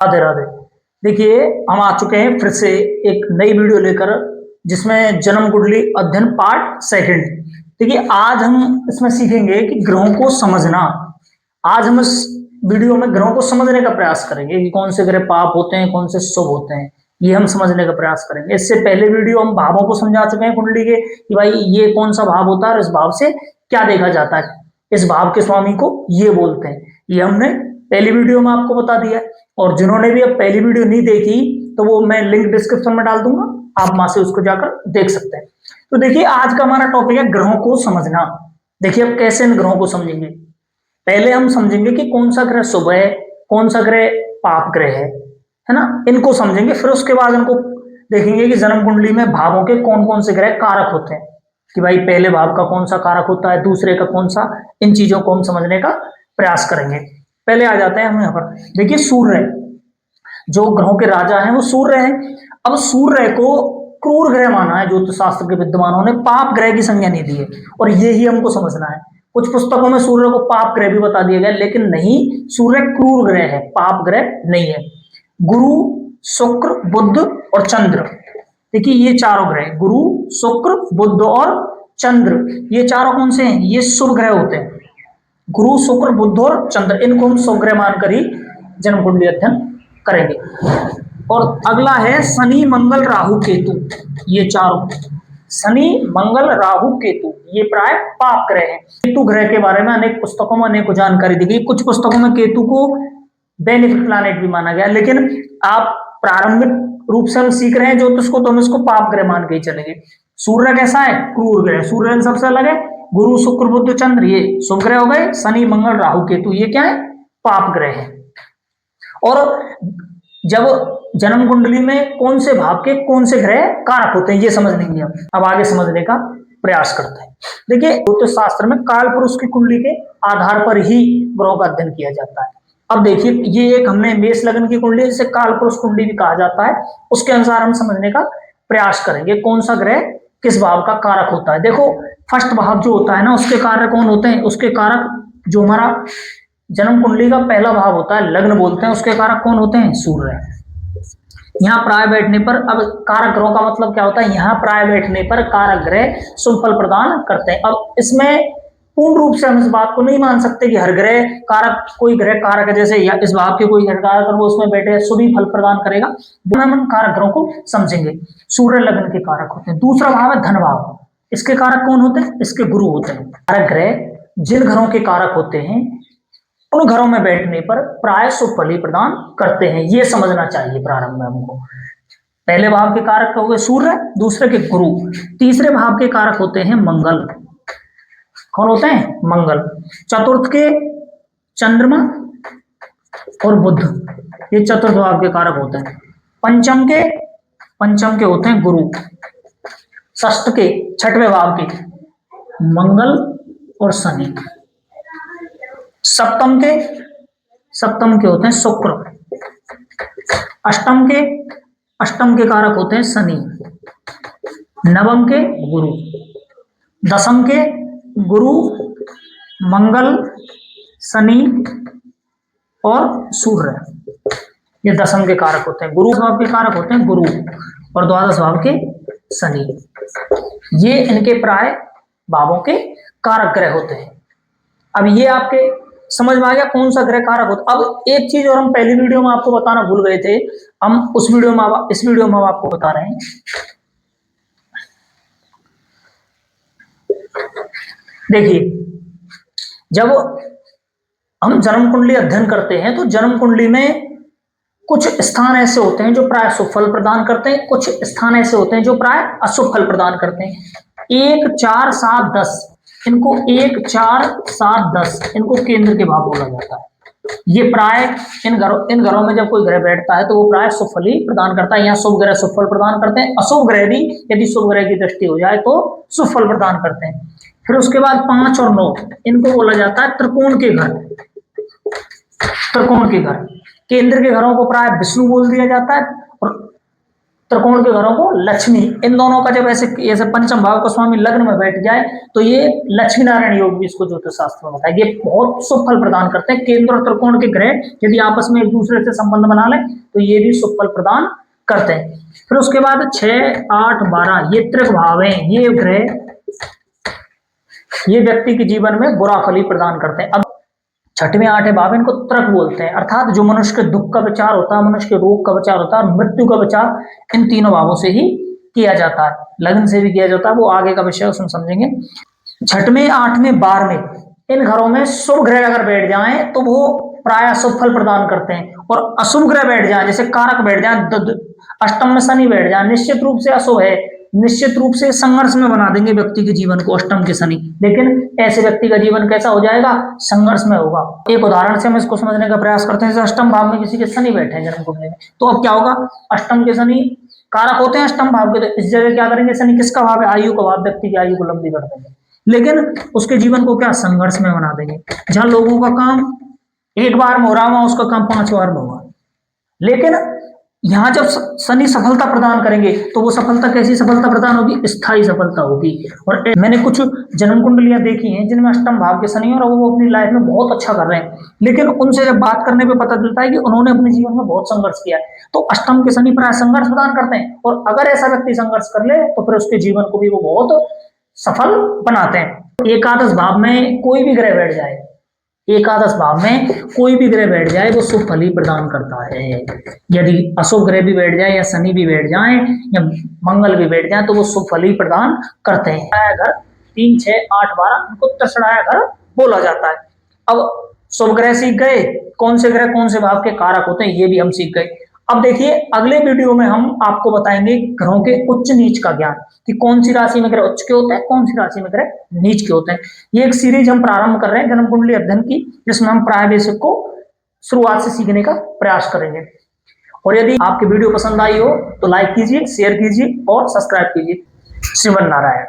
राधे राधे। देखिए, हम आ चुके हैं फिर से एक नई वीडियो लेकर, जिसमें जन्म कुंडली अध्ययन पार्ट सेकंड। देखिए, आज हम इसमें सीखेंगे कि ग्रहों को समझना। आज हम इस वीडियो में ग्रहों को समझने का प्रयास करेंगे कि कौन से ग्रह पाप होते हैं, कौन से शुभ होते हैं। ये हम समझने का प्रयास करेंगे। इससे पहले वीडियो हम भावों को समझा चुके हैं कुंडली के, कि भाई ये कौन सा भाव होता है और इस भाव से क्या देखा जाता है, इस भाव के स्वामी को ये बोलते हैं। ये हमने पहली वीडियो में आपको बता दिया। और जिन्होंने भी अब पहली वीडियो नहीं देखी, तो वो मैं लिंक डिस्क्रिप्शन में डाल दूंगा, आप वहां से उसको जाकर देख सकते हैं। तो देखिए, आज का हमारा टॉपिक है ग्रहों को समझना। देखिए, अब कैसे इन ग्रहों को समझेंगे। पहले हम समझेंगे कि कौन सा ग्रह शुभ है, कौन सा ग्रह पाप ग्रह है ना। इनको समझेंगे, फिर उसके बाद इनको देखेंगे कि जन्म कुंडली में भावों के कौन कौन से ग्रह कारक होते हैं, कि भाई पहले भाव का कौन सा कारक होता है, दूसरे का कौन सा। इन चीजों को हम समझने का प्रयास करेंगे। पहले आ जाते हैं हम यहाँ पर। देखिए, सूर्य, जो ग्रहों के राजा हैं वो सूर्य हैं। अब सूर्य को क्रूर ग्रह माना है ज्योतिष शास्त्र के विद्वानों ने, पाप ग्रह की संज्ञा नहीं दी है। और ये ही हमको समझना है। कुछ पुस्तकों में सूर्य को पाप ग्रह भी बता दिया गया, लेकिन नहीं, सूर्य क्रूर ग्रह है, पाप ग्रह नहीं है। गुरु, शुक्र, बुध और चंद्र, देखिए ये चारों ग्रह, गुरु, शुक्र, बुध और चंद्र, ये चारों कौन से हैं? ये शुभ ग्रह होते हैं। गुरु, शुक्र, बुध और चंद्र, इनको हम शुभ ग्रह मानकर ही जन्म कुंडली अध्ययन करेंगे। और अगला है शनि, मंगल, राहु, केतु। ये चारों, शनि, मंगल, राहु, केतु, ये प्राय पाप ग्रह हैं। केतु ग्रह के बारे में अनेक पुस्तकों में अनेक जानकारी दी गई। कुछ पुस्तकों में केतु को बेनिफिट प्लैनेट भी माना गया, लेकिन आप प्रारंभिक रूप से हम सीख रहे हैं ज्योतिष को, तो हम इसको पाप ग्रह मान के ही चलेंगे। सूर्य कैसा है? क्रूर ग्रह। सूर्य सबसे अलग है। गुरु, शुक्र, बुध, चंद्र, ये शुभ ग्रह हो गए। शनि, मंगल, राहु, केतु, ये क्या है? पाप ग्रह है। और जब जन्म कुंडली में कौन से भाव के कौन से ग्रह कारक होते हैं, ये समझ लेंगे हम। अब आगे समझने का प्रयास करते हैं। देखिए, ज्योतिष शास्त्र में काल पुरुष की कुंडली के आधार पर ही ग्रहों का अध्ययन किया जाता है। अब देखिए, ये एक हमने मेष लग्न की कुंडली, जिसे काल पुरुष कुंडली भी कहा जाता है, उसके अनुसार हम समझने का प्रयास करेंगे कौन सा ग्रह किस भाव का कारक होता है। देखो, फर्स्ट भाव जो होता है ना, उसके कारक कौन होते हैं? उसके कारक, जो हमारा जन्म कुंडली का पहला भाव होता है, लग्न बोलते हैं, उसके कारक कौन होते हैं? सूर्य। यहाँ प्राय बैठने पर, अब कारक ग्रहों का मतलब क्या होता है? यहाँ प्राय बैठने पर कारक ग्रह शुभ फल प्रदान करते हैं। अब इसमें पूर्ण रूप से हम इस बात को नहीं मान सकते कि हर ग्रह कारक, कोई ग्रह कारक है जैसे या इस भाव के कोई ग्रह कारक वो उसमें बैठे शुभ ही फल प्रदान करेगा। हम कारक ग्रहों को समझेंगे। सूर्य लग्न के कारक होते हैं। दूसरा भाव है धन भाव। इसके कारक कौन होते हैं? इसके गुरु होते हैं। कारक ग्रह जिन घरों के कारक होते हैं, उन घरों में बैठने पर प्राय शुभ फल ही प्रदान करते हैं। ये समझना चाहिए प्रारंभ में हमको। पहले भाव के कारक हो गए सूर्य, दूसरे के गुरु, तीसरे भाव के कारक होते हैं मंगल। कौन होते हैं? मंगल। चतुर्थ के चंद्रमा और बुध, ये चतुर्थ भाव के कारक होते हैं। पंचम के होते हैं गुरु। षष्ठ के, छठवें भाव के मंगल और शनि। सप्तम के होते हैं शुक्र। अष्टम के कारक होते हैं शनि। नवम के गुरु। दसम के गुरु, मंगल, शनि और सूर्य, ये दसम के कारक होते हैं। गुरु भाव के कारक होते हैं गुरु, और द्वादश भाव के शनि। ये इनके प्राय भावों के कारक ग्रह होते हैं। अब ये आपके समझ में आ गया कौन सा ग्रह कारक होता। अब एक चीज और हम पहली वीडियो में आपको बताना भूल गए थे, हम इस वीडियो में हम आपको बता रहे हैं। देखिए, जब हम जन्म कुंडली अध्ययन करते हैं, तो जन्म कुंडली में कुछ स्थान ऐसे होते हैं जो प्राय शुभ फल प्रदान करते हैं, कुछ स्थान ऐसे होते हैं जो प्राय अशुभ फल प्रदान करते हैं। 1, 4, 7, 10, इनको 1, 4, 7, 10 इनको केंद्र के भाव बोला जाता है। ये प्राय इन घरों में जब कोई ग्रह बैठता है, तो वो प्राय शुभ फल ही प्रदान करता है। यहाँ शुभ ग्रह शुभ फल प्रदान करते हैं, अशुभ ग्रह भी यदि शुभ ग्रह की दृष्टि हो जाए तो शुभ फल प्रदान करते हैं। फिर उसके बाद 5 और 9, इनको बोला जाता है त्रिकोण के घर। त्रिकोण के घर, केंद्र के घरों को प्राय विष्णु बोल दिया जाता है, और त्रिकोण के घरों को लक्ष्मी, इन दोनों का जब ऐसे पंचम भाव का स्वामी लग्न में बैठ जाए तो ये लक्ष्मी नारायण योग भी इसको ज्योतिष शास्त्र में बताया। ये बहुत शुभ फल प्रदान करते हैं। केंद्र और त्रिकोण के ग्रह यदि आपस में एक दूसरे से संबंध बना लें तो ये भी शुभ फल प्रदान करते हैं। फिर उसके बाद 6, 8, 12 ये त्रिक भाव है। ये ग्रह ये व्यक्ति के जीवन में बुरा फल ही प्रदान करते हैं। अब 6वें 8वें भाव इनको त्रक बोलते हैं, अर्थात जो मनुष्य के दुख का विचार होता है, मनुष्य के रोग का विचार होता है और मृत्यु का विचार इन तीनों भावों से ही किया जाता है। लग्न से भी किया जाता है, वो आगे का विषय उसमें समझेंगे। 6वें 8वें 12वें इन घरों में शुभ ग्रह अगर बैठ जाएं तो वो प्राय शुभ फल प्रदान करते हैं, और अशुभ ग्रह बैठ जाए जैसे कारक बैठ जाए, अष्टम में शनि बैठ जाए, निश्चित रूप से अशुभ है, निश्चित रूप से संघर्ष में बना देंगे व्यक्ति के जीवन को अष्टम के शनि। लेकिन ऐसे व्यक्ति का जीवन कैसा हो जाएगा? संघर्ष में होगा। एक उदाहरण से हम इसको समझने का प्रयास करते हैं। जैसे अष्टम भाव में किसी के शनि बैठे हैं जन्म कुंडली में, तो अब क्या होगा? अष्टम के शनि कारक होते हैं अष्टम भाव के, तो इस जगह क्या करेंगे? शनि किसका भाव है? आयु का भाव, व्यक्ति की आयु को लंबी कर देंगे, लेकिन उसके जीवन को क्या? संघर्ष में बना देंगे। जहां लोगों का काम एक बार में हो रहा हुआ उसका काम 5 बार में होगा। लेकिन यहां जब शनि सफलता प्रदान करेंगे तो वो सफलता कैसी सफलता प्रदान होगी? स्थायी सफलता होगी। और मैंने कुछ जन्म कुंडलियां देखी हैं जिनमें अष्टम भाव के शनि और वो अपनी लाइफ में बहुत अच्छा कर रहे हैं, लेकिन उनसे जब बात करने पे पता चलता है कि उन्होंने अपने जीवन में बहुत संघर्ष किया है। तो अष्टम के शनि प्राय संघर्ष प्रदान करते हैं, और अगर ऐसा व्यक्ति संघर्ष कर ले तो फिर उसके जीवन को भी वो बहुत सफल बनाते हैं। एकादश भाव में कोई भी ग्रह बैठ जाए, एकादश भाव में कोई भी ग्रह बैठ जाए वो शुभ फल ही प्रदान करता है। यदि अशुभ ग्रह भी बैठ जाए या शनि भी बैठ जाए या मंगल भी बैठ जाए तो वो शुभ फल ही प्रदान करते हैं। घर 3, 6, 8, 12 इनको तसड़ाया घर बोला जाता है। अब शुभ ग्रह सीख गए, कौन से ग्रह कौन से भाव के कारक होते हैं ये भी हम सीख गए। अब देखिए अगले वीडियो में हम आपको बताएंगे ग्रहों के उच्च नीच का ज्ञान, कि कौन सी राशि में ग्रह उच्च के होते हैं, कौन सी राशि में ग्रह नीच के होते हैं। ये एक सीरीज हम प्रारंभ कर रहे हैं जन्म कुंडली अध्ययन की, जिसमें हम प्राय बेसिक को शुरुआत से सीखने का प्रयास करेंगे। और यदि आपकी वीडियो पसंद आई हो तो लाइक कीजिए, शेयर कीजिए और सब्सक्राइब कीजिए। श्रीमन नारायण।